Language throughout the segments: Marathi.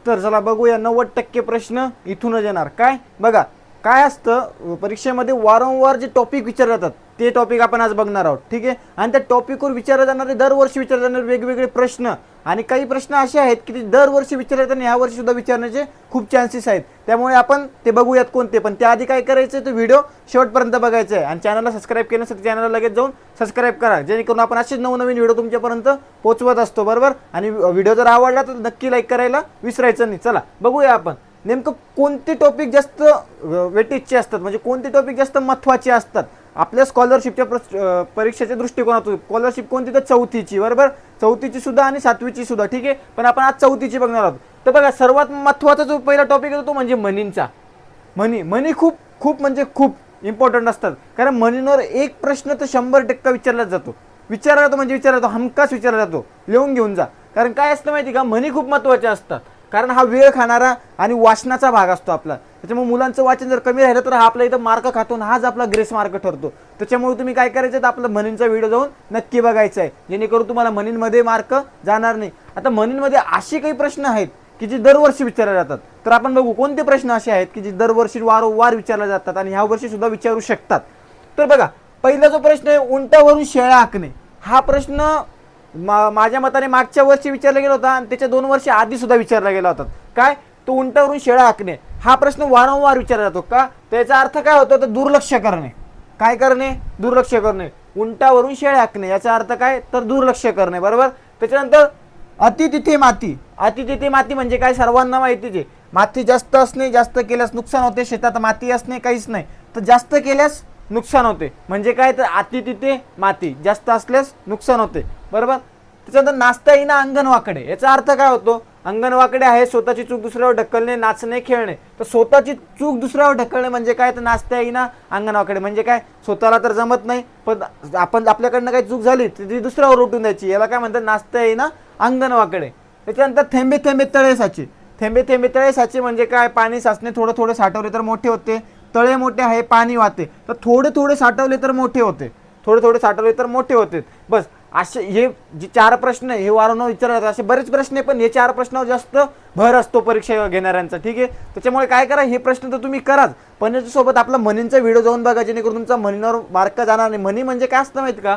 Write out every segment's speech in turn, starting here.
तर चला बघूया 90% प्रश्न इथूनच येणार. काय बघा, काय असतं परीक्षेमध्ये वारंवार जे टॉपिक विचारले जातात ते टॉपिक आपण आज बघणार आहोत. ठीक आहे. आणि त्या टॉपिकवर विचारले जाणारे दरवर्षी विचारले जाणारे वेगवेगळे प्रश्न आणि काही प्रश्न असे आहेत की ते दरवर्षी विचारले जातात आणि ह्या वर्षी सुद्धा विचारण्याचे खूप चान्सेस आहेत. त्यामुळे आपण ते बघूयात कोणते. पण त्याआधी काय करायचं, तो व्हिडिओ शेवटपर्यंत बघायचा आहे आणि चॅनलला सबस्क्राईब केल्यानंतर चॅनलला लगेच जाऊन सबस्क्राईब करा, जेणेकरून आपण असेच नवनवीन व्हिडिओ तुमच्यापर्यंत पोहोचवत असतो. बरोबर. आणि व्हिडिओ जर आवडला तर नक्की लाईक करायला विसरायचं नाही. चला बघूया आपण नेमकं कोणते टॉपिक जास्त वेटेजचे असतात, म्हणजे कोणते टॉपिक जास्त महत्त्वाचे असतात आपल्या स्कॉलरशिपच्या परीक्षेच्या दृष्टिकोनातून. स्कॉलरशिप कोणती, तर चौथीची. बरोबर. चौथीची सुद्धा आणि सातवीची सुद्धा. ठीक आहे. पण आपण आज चौथीची बघणार आहोत. तर बघा, सर्वात महत्त्वाचा जो पहिला टॉपिक येतो तो म्हणजे मनींचा. मनी खूप खूप म्हणजे खूप इम्पॉर्टंट असतात. कारण मनींवर एक प्रश्न तर 100% विचारला जातो. हमखास विचारला जातो. लिहून घेऊन जा. कारण काय असतं माहिती का, मनी खूप महत्त्वाचे असतात. कारण हा वेळ खाणारा आणि वाचनाचा भाग असतो आपला. त्याच्यामुळे मुलांचं वाचन जर कमी राहिलं तर हा आपला इथं मार्क खातो आणि हाच आपला ग्रेस मार्क ठरतो. त्याच्यामुळे तुम्ही काय करायचं, तर आपला मनींचा व्हिडिओ जाऊन नक्की बघायचा आहे, जेणेकरून तुम्हाला मनींमध्ये मार्क जाणार नाही. आता मनींमध्ये असे काही प्रश्न आहेत की जे दरवर्षी विचारले जातात. तर आपण बघू कोणते प्रश्न असे आहेत की जे दरवर्षी वारंवार विचारले जातात आणि ह्या वर्षी सुद्धा विचारू शकतात. तर बघा, पहिला जो प्रश्न आहे, उंटावरून शेळ्या आखणे. हा प्रश्न माझ्या मताने मागच्या वर्षी विचारला गेला होता आणि त्याच्या 2 वर्ष आधी सुद्धा विचारला गेला होता. काय, तो उंटावरून शेळ्या आखणे हा प्रश्न वारंवार विचारला जातो. का, त्याचा अर्थ काय होतो, तर दुर्लक्ष करणे. काय करणे, दुर्लक्ष करणे. उंटावरून शेळ्या आखणे याचा अर्थ काय, तर दुर्लक्ष करणे. बरोबर. त्याच्यानंतर अति तिथे माती. अति तिथे माती म्हणजे काय, सर्वांना माहितीच आहे. माती जास्त असणे, जास्त केल्यास नुकसान होते. शेतात माती असणे काहीच नाही, तर जास्त केल्यास नुकसान होते. म्हणजे काय, तर अति तिथे माती, जास्त असल्यास नुकसान होते. बरोबर. त्याच्यानंतर नाचता येईना अंगण वाकडे. याचा अर्थ काय होतो, अंगण वाकडे आहे, स्वतःची चूक दुसऱ्यावर ढकलणे, नाचणे, खेळणे. तर स्वतःची चूक दुसऱ्यावर ढकलणे म्हणजे काय, तर नाचता येईना अंगण वाकडे म्हणजे काय, स्वतःला तर जमत नाही पण आपण आपल्याकडनं काही चूक झाली तर ती दुसऱ्यावर उठून द्यायची. याला काय म्हणतात, नाचता येईना अंगण वाकडे. त्याच्यानंतर थेंबे थेंबे तळे साचे. थेंबे थेंबे तळे साचे म्हणजे काय, पाणी साचणे. थोडं थोडे साठवले तर मोठे होते. तळे मोठे आहे, पाणी वाहते. तर थोडे थोडे साठवले तर मोठे होते. थोडे थोडे साठवले तर मोठे होते. बस असे हे जे 4 प्रश्न हे वारंवार विचारले जातात. असे बरेच प्रश्न आहे, पण हे 4 प्रश्नावर जास्त भर असतो परीक्षा घेणाऱ्यांचा. ठीक आहे. त्याच्यामुळे काय करा, हे प्रश्न तर तुम्ही कराच, पण याच्यासोबत आपला मनींचा व्हिडिओ जाऊन बघा, जेणेकरून तुमचा मनीवर मार्क जाणार नाही. मनी म्हणजे काय असतं माहिती का,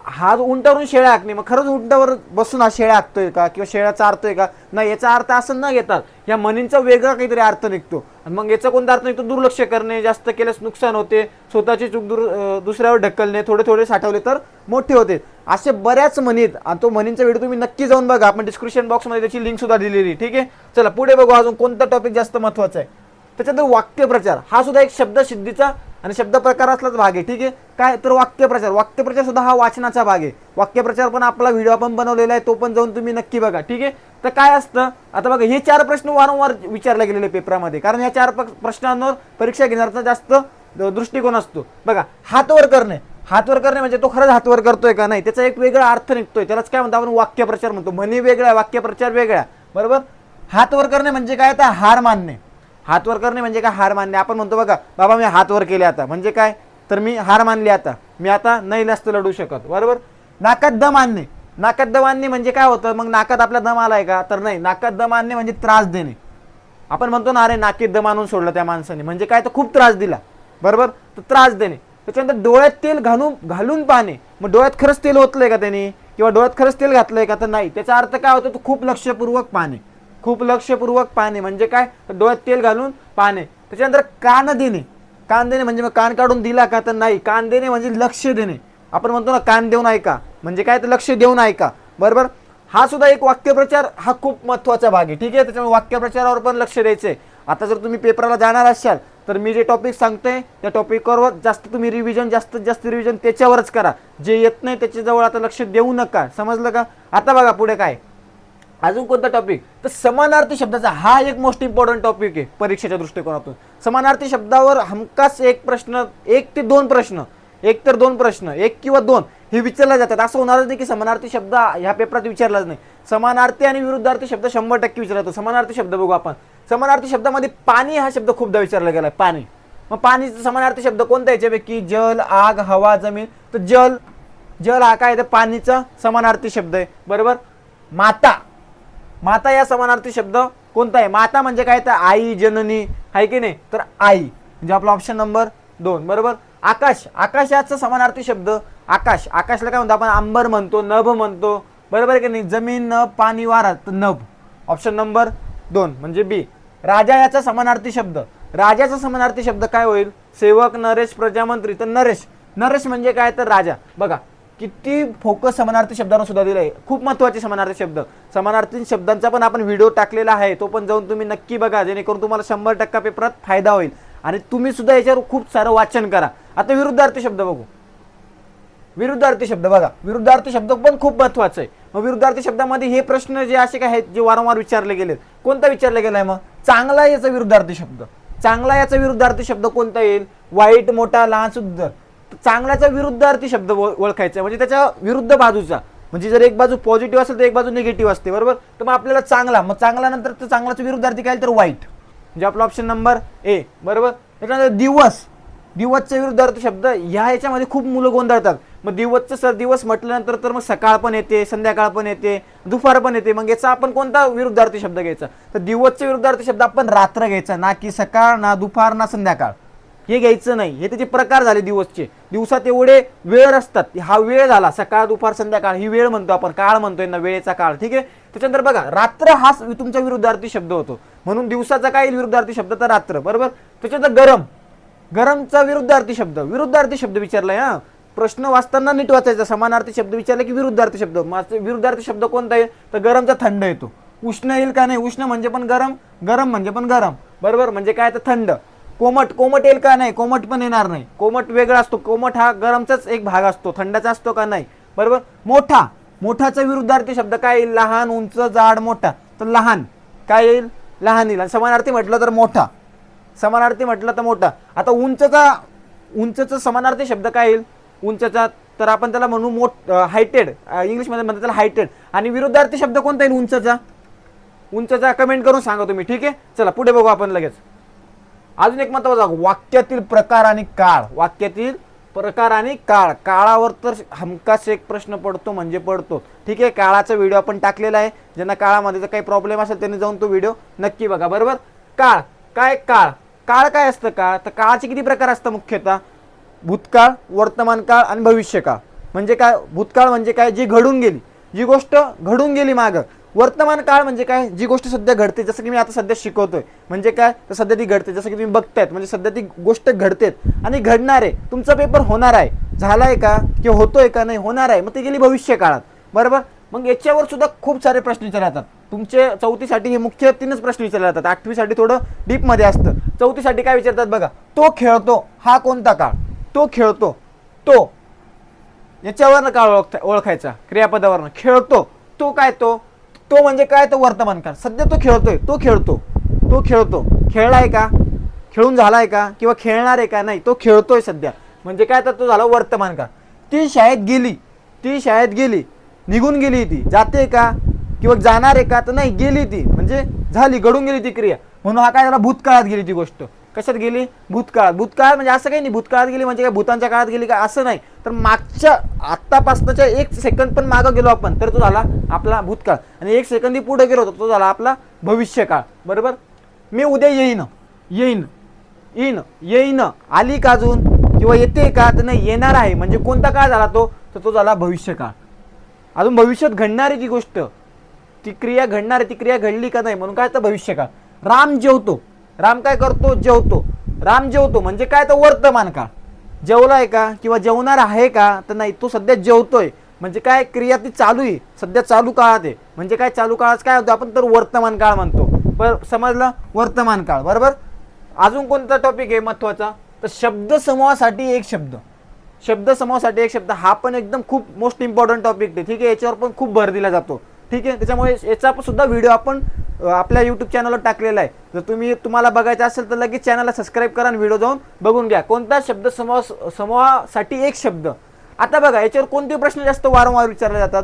हा उंटावरून शेळ्या आखणे. मग खरंच उंटावर बसून हा शेळ्या आखतोय का, किंवा शेळ्या चारतोय का, नाही. याचा अर्थ असं न घेतात या मनींचा वेगळा काहीतरी अर्थ निघतो. आणि मग याचा कोणता अर्थ निघतो, दुर्लक्ष करणे, जास्त केल्यास नुकसान होते, स्वतःची चूक दुसऱ्यावर ढकलणे, थोडे थोडे साठवले तर मोठे होते. असे बऱ्याच मनी आहेत. आणि तो मनींचा व्हिडिओ तुम्ही नक्की जाऊन बघा. आपण डिस्क्रिप्शन बॉक्समध्ये त्याची लिंक सुद्धा दिलेली. ठीक आहे. चला पुढे बघू अजून कोणता टॉपिक जास्त महत्त्वाचा आहे. त्याच्यानंतर वाक्यप्रचार. हा सुद्धा एक शब्दसिद्धीचा आणि शब्द प्रकारातलाच भाग आहे. ठीक आहे. काय, तर वाक्यप्रचार सुद्धा हा वाचनाचा भाग आहे. वाक्यप्रचार पण आपला व्हिडिओ आपण बनवलेला आहे, तो पण जाऊन तुम्ही नक्की बघा. ठीक आहे. तर काय असतं, आता बघा, हे 4 प्रश्न वारंवार विचारले गेलेले पेपरामध्ये, कारण या 4 प्रश्नांवर परीक्षा घेण्याचा जास्त दृष्टिकोन असतो. बघा, हातवर करणे. हातवर करणे म्हणजे तो खरंच हातवर करतोय का, नाही, त्याचा एक वेगळा अर्थ निघतोय. त्यालाच काय म्हणतो आपण, वाक्यप्रचार म्हणतो. म्हणी वेगळ्या, वाक्यप्रचार वेगळ्या. बरोबर. हातवर करणे म्हणजे काय, तर हार मानणे. हातवर करणे म्हणजे काय, हार मानणे. आपण म्हणतो बघा, बाबा मी हातवर केले आता, म्हणजे काय, तर मी हार मानली, आता मी आता नाही जास्त लढू शकत. बरोबर. नाकात दम आणणे. नाकात दम आणणे म्हणजे काय होतं, मग नाकात आपला दम आलाय का, तर नाही. नाकात दम आणणे म्हणजे त्रास देणे. आपण म्हणतो ना, अरे नाकीत दम आणून सोडलं त्या माणसाने, म्हणजे काय, तर खूप त्रास दिला. बरोबर. तर त्रास देणे. त्याच्यानंतर डोळ्यात तेल घालून पाहणे. मग डोळ्यात खरंच तेल ओतलंय का त्याने, किंवा डोळ्यात खरंच तेल घातलंय का, तर नाही. त्याचा अर्थ काय होतो, तो खूप लक्षपूर्वक पाहणे. खूप लक्षपूर्वक पाहणे म्हणजे काय, तर डोळ्यात तेल घालून पाहणे. त्याच्यानंतर कान देणे. कान देणे म्हणजे मग कान काढून दिला का, तर नाही. कान देणे म्हणजे लक्ष देणे. आपण म्हणतो ना, कान देऊन ऐका, म्हणजे काय, तर लक्ष देऊन ऐका. बरोबर. हा सुद्धा एक वाक्यप्रचार हा खूप महत्त्वाचा भाग आहे. ठीक आहे. त्याच्यामुळे वाक्यप्रचारावर पण लक्ष द्यायचंय. आता जर तुम्ही पेपरला जाणार असाल तर मी जे टॉपिक सांगतोय त्या टॉपिकवर जास्त तुम्ही रिव्हिजन, जास्तीत जास्त रिव्हिजन त्याच्यावरच करा. जे येत नाही त्याच्याजवळ आता लक्ष देऊ नका. समजलं का. आता बघा पुढे काय, अजून कोणता टॉपिक, तर समानार्थी शब्दाचा. हा एक मोस्ट इम्पॉर्टंट टॉपिक आहे परीक्षेच्या दृष्टिकोनातून. समानार्थी शब्दावर हमखास 1 प्रश्न, 1 ते 2 प्रश्न, 1 तर 2 प्रश्न, 1 किंवा 2 हे विचारले जातात. असं होणारच नाही की समानार्थी शब्द ह्या पेपरात विचारलाच नाही. समानार्थी आणि विरुद्धार्थी शब्द 100% विचारला जातो. समानार्थी शब्द बघू आपण. समानार्थी शब्दामध्ये पाणी हा शब्द खूपदा विचारला गेला. पाणी. मग पाणीचा समानार्थी शब्द कोणता याच्यापैकी, जल, आग, हवा, जमीन. तर जल हा काय, तर पाणीचा समानार्थी शब्द आहे. बरोबर. माता या समानार्थी शब्द कोणता आहे? माता म्हणजे काय? तर आई, जननी आहे की नाही? तर आई म्हणजे आपला ऑप्शन नंबर 2 बरोबर. आकाश, आकाशाचा समानार्थी शब्द आकाश. आकाशला काय म्हणतो आपण? अंबर म्हणतो, नभ म्हणतो, बरोबर आहे की नाही? जमीन, नभ, पाणी, वारा, तर नभ. ऑप्शन नंबर 2 म्हणजे बी. राजा याचा समानार्थी शब्द, राजाचा समानार्थी शब्द काय होईल? सेवक, नरेश, प्रजामंत्री, तर नरेश. नरेश म्हणजे काय? तर राजा. बघा किती फोकस समानार्थी शब्दांना सुद्धा दिलाय. खूप महत्त्वाचे समानार्थी शब्द. समानार्थी शब्दांचा पण आपण व्हिडिओ टाकलेला आहे, तो पण जाऊन तुम्ही नक्की बघा, जेणेकरून तुम्हाला 100% पेपरात फायदा होईल आणि तुम्ही सुद्धा याच्यावर खूप सारं वाचन करा. आता विरुद्धार्थी शब्द बघू. विरुद्धार्थी शब्द बघा, विरुद्धार्थी शब्द पण खूप महत्त्वाचं आहे. मग विरुद्धार्थी शब्दामध्ये हे प्रश्न जे असे काय आहेत जे वारंवार विचारले गेलेत, कोणता विचारला गेलाय? मग चांगला याचा विरुद्धार्थी शब्द. चांगला याचा विरुद्धार्थी शब्द कोणता येईल? वाईट, मोठा, लहान, सुंदर. चांगल्याचा विरुद्धार्थी शब्द ओळखायचा म्हणजे त्याच्या विरुद्ध बाजूचा. म्हणजे जर एक बाजू पॉझिटिव्ह असेल तर एक बाजू निगेटिव्ह असते, बरोबर. तर मग आपल्याला चांगला, मग चांगला नंतर तर चांगल्याचा विरुद्धार्थी काय? तर वाईट. म्हणजे आपला ऑप्शन नंबर ए बरोबर. त्याच्यानंतर दिवस. दिवसचा विरुद्धार्थी शब्द ह्या याच्यामध्ये खूप मुलं गोंधळतात. मग दिवसचं सर दिवस म्हटल्यानंतर तर मग सकाळ पण येते, संध्याकाळ पण येते, दुपार पण येते. मग याचा आपण कोणता विरुद्धार्थी शब्द घ्यायचा? तर दिवसचा विरुद्धार्थी शब्द आपण रात्र घ्यायचा, ना की सकाळ, ना दुपार, ना संध्याकाळ. हे घ्यायचं नाही. हे त्याचे प्रकार झाले दिवसचे. दिवसात एवढे वेळ असतात. हा वेळ झाला सकाळ, दुपार, संध्याकाळ, ही वेळ म्हणतो आपण, काळ म्हणतोय ना, वेळेचा काळ. ठीक आहे. त्याच्यानंतर बघा रात्र हा तुमचा विरुद्धार्थी शब्द होतो, म्हणून दिवसाचा काय विरुद्धार्थी शब्द? तर रात्र, बरोबर. त्याच्यानंतर गरम. गरमचा विरुद्धार्थी शब्द. विरुद्धार्थी शब्द विचारलाय हा. प्रश्न वाचताना नीट वाचायचा. समानार्थी शब्द विचारला की विरुद्धार्थी शब्द. विरुद्धार्थी शब्द कोणता आहे? तर गरमचा थंड येतो. उष्ण येईल का? नाही. उष्ण म्हणजे पण गरम, गरम म्हणजे पण गरम, बरोबर. म्हणजे काय? तर थंड. कोमट. कोमट येईल का? नाही. कोमट पण येणार नाही. कोमट वेगळा असतो. कोमट हा गरमचाच एक भाग असतो, थंडाचा असतो का? नाही, बरोबर. मोठा. मोठाचा विरुद्धार्थी शब्द काय येईल? लहान, उंच, जाड, मोठा. तर लहान काय येईल? लहान येईल. समानार्थी म्हटलं तर मोठा. समानार्थी म्हटलं तर मोठा. आता उंचचा समानार्थी शब्द काय येईल? उंचचा तर आपण त्याला म्हणू हायटेड. इंग्लिशमध्ये म्हणतात त्याला हायटेड. आणि विरुद्धार्थी शब्द कोणता येईल उंचचा? उंचचा कमेंट करून सांगा तुम्ही. ठीक आहे. चला पुढे बघू आपण लगेच. अजून एक महत्त्वाचा वाक्यातील प्रकार आणि काळ. वाक्यातील प्रकार आणि काळ. काळावर तर हमखास एक प्रश्न पडतो म्हणजे पडतो. ठीक आहे. काळाचा व्हिडिओ आपण टाकलेला आहे. ज्यांना काळामध्ये जर काही प्रॉब्लेम असेल त्यांनी जाऊन तो व्हिडिओ नक्की बघा, बरोबर. काळ काय? काळ. काळ काय असतं? काळ तर काळाचे किती प्रकार असतात मुख्यतः? भूतकाळ, वर्तमान काळ आणि भविष्यकाळ. म्हणजे काय? भूतकाळ म्हणजे काय? जी घडून गेली, जी गोष्ट घडून गेली मागं. वर्तमान काळ म्हणजे काय? जी गोष्ट सध्या घडते. जसं की मी आता सध्या शिकवतोय म्हणजे काय? तर सध्या ती घडते. जसं की तुम्ही बघतायत म्हणजे सध्या ती गोष्ट घडतेत आणि घडणार आहे. तुमचा पेपर होणार आहे, झालाय का? किंवा होतोय का? नाही, होणार आहे. मग ते गेली भविष्य काळात, बरोबर. मग याच्यावर सुद्धा खूप सारे प्रश्न विचारले जातात. तुमचे 4थीसाठी हे मुख्य 3च प्रश्न विचारले जातात. 8वीसाठी थोडं डीपमध्ये असतं. 4थीसाठी काय विचारतात बघा. तो खेळतो हा कोणता काळ? तो खेळतो. तो याच्यावरनं काळ ओळखायचा. क्रियापदावरनं. खेळतो तो काय? तो म्हणजे काय? तो वर्तमान काळ. सध्या तो खेळतोय. तो खेळतो. तो खेळतो. खेळलाय का? खेळून झालाय का? किंवा खेळणार आहे का? नाही, तो खेळतोय सध्या. म्हणजे काय? तर तो झाला वर्तमान काळ. ती शाळेत गेली. ती शाळेत गेली. निघून गेली. ती जाते का? किंवा जाणार आहे का? तर नाही, गेली ती म्हणजे झाली, घडून गेली ती क्रिया. म्हणून हा काय झाला? भूतकाळात गेली ती गोष्ट. कशात गेली? भूतकाळात. भूतकाळ म्हणजे असं काही नाही भूतकाळात गेली म्हणजे काय भूतांच्या काळात गेली का? असं नाही. तर मागच्या आत्तापासूनच्या 1 सेकंद पण मागं गेलो आपण तर तो झाला आपला भूतकाळ. आणि 1 सेकंद पुढे गेलो तर तो झाला आपला भविष्यकाळ, बरोबर. मी उद्या येईन. येईन. येईन. येईन आली का अजून? किंवा येते का? तर नाही, येणार आहे. म्हणजे कोणता काळ झाला तो? तर तो झाला भविष्यकाळ. अजून भविष्यात घडणारी ती गोष्ट, ती क्रिया घडणार आहे, ती क्रिया घडली का? नाही, म्हणून काय? तर भविष्यकाळ. राम जेवतो. राम काय करतो? जेवतो. राम जेवतो म्हणजे काय? तर वर्तमान काळ. जेवलाय का? किंवा जेवणार आहे का? तर नाही, तो सध्या जेवतोय. म्हणजे काय? क्रिया ती चालू आहे, सध्या चालू काळात आहे. म्हणजे काय? चालू काळात काय होतं आपण? तर वर्तमान काळ म्हणतो. बरं, समजलं? वर्तमान काळ, बरोबर. अजून कोणता टॉपिक आहे महत्त्वाचा? तर शब्दसमूहासाठी एक शब्द. शब्दसमूहासाठी एक शब्द हा पण एकदम खूप मोस्ट इम्पॉर्टंट टॉपिक आहे. ठीक आहे. याच्यावर पण खूप भर दिला जातो. ठीक आहे. त्याच्यामुळे याचा सुद्धा व्हिडिओ आपण आपल्या यूट्यूब चॅनलवर टाकलेला आहे. जर तुम्हाला बघायचं असेल तर लगेच चॅनलला सबस्क्राईब करा आणि व्हिडिओ जाऊन बघून घ्या. कोणता समूहासाठी एक शब्द. आता बघा याच्यावर कोणते प्रश्न जास्त वारंवार विचारले जातात?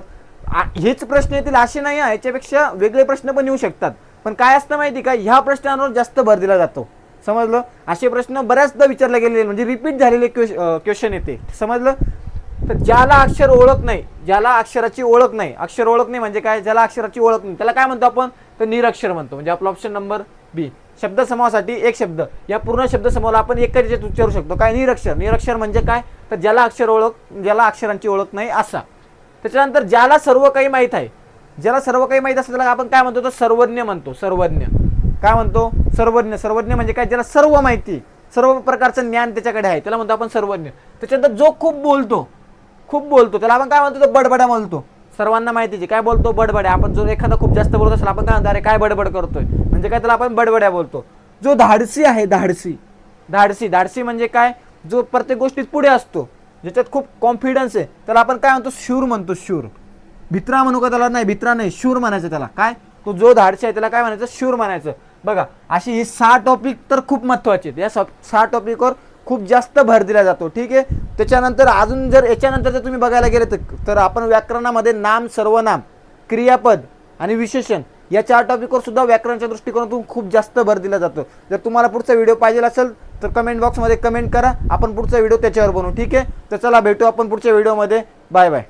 हेच प्रश्न येतील असे नाही आहे, याच्यापेक्षा वेगळे प्रश्न पण येऊ शकतात. पण काय असतं माहिती का? ह्या प्रश्नांवर जास्त भर दिला जातो. समजलं? असे प्रश्न बऱ्याचदा विचारले गेलेले म्हणजे रिपीट झालेले क्वेश्चन येते. समजलं? तर ज्याला अक्षर ओळख नाही, ज्याला अक्षराची ओळख नाही, अक्षर ओळख नाही म्हणजे काय? ज्याला अक्षराची ओळख नाही त्याला काय म्हणतो आपण? तर निरक्षर म्हणतो. म्हणजे आपला ऑप्शन नंबर बी. शब्दसमूहासाठी एक शब्द, या पूर्ण शब्दसमूहाला आपण एका याच्यात उच्चारू शकतो. काय? निरक्षर. निरक्षर म्हणजे काय? तर ज्याला अक्षरांची ओळख नाही असा. त्याच्यानंतर ज्याला सर्व काही माहीत आहे, ज्याला सर्व काही माहीत असतं त्याला आपण काय म्हणतो? तर सर्वज्ञ म्हणतो. सर्वज्ञ. काय म्हणतो? सर्वज्ञ. सर्वज्ञ म्हणजे काय? ज्याला सर्व माहिती, सर्व प्रकारचं ज्ञान त्याच्याकडे आहे, त्याला म्हणतो आपण सर्वज्ञ. त्याच्यानंतर जो खूप बोलतो त्याला आपण काय म्हणतो? तर बडबड्या म्हणतो. सर्वांना माहितीचे काय बोलतो? बडबड्या. आपण जो एखादा खूप जास्त बोलत असेल आपण काय म्हणतो? अरे काय बडबड करतोय, म्हणजे काय? त्याला आपण बडबड्या बोलतो. जो धाडसी आहे, धाडसी म्हणजे काय? जो प्रत्येक गोष्टीत पुढे असतो, ज्याच्यात खूप कॉन्फिडन्स आहे, त्याला आपण काय म्हणतो? शूर म्हणतो. शूर. भित्रा म्हणू का त्याला? नाही, भित्रा नाही, शूर म्हणायचं त्याला. काय? तो जो धाडसी आहे त्याला काय म्हणायचं? शूर म्हणायचं. बघा, अशी ही 6 टॉपिक तर खूप महत्त्वाचे आहेत. या 6 टॉपिकवर खूप जास्त भर दिला जातो. ठीक आहे. त्याच्यानंतर अजून जर याच्यानंतर जर तुम्ही बघायला गेले तर आपण व्याकरणामध्ये नाम, सर्वनाम, क्रियापद आणि विशेषण या 4 टॉपिकवर सुद्धा व्याकरणाच्या दृष्टिकोनातून खूप जास्त भर दिला जातो. जर तुम्हाला पुढचा व्हिडिओ पाहिजे असेल तर कमेंट बॉक्समध्ये कमेंट करा, आपण पुढचा व्हिडिओ त्याच्यावर बनवू. ठीक आहे. तर चला भेटू आपण पुढच्या व्हिडिओमध्ये. Bye bye.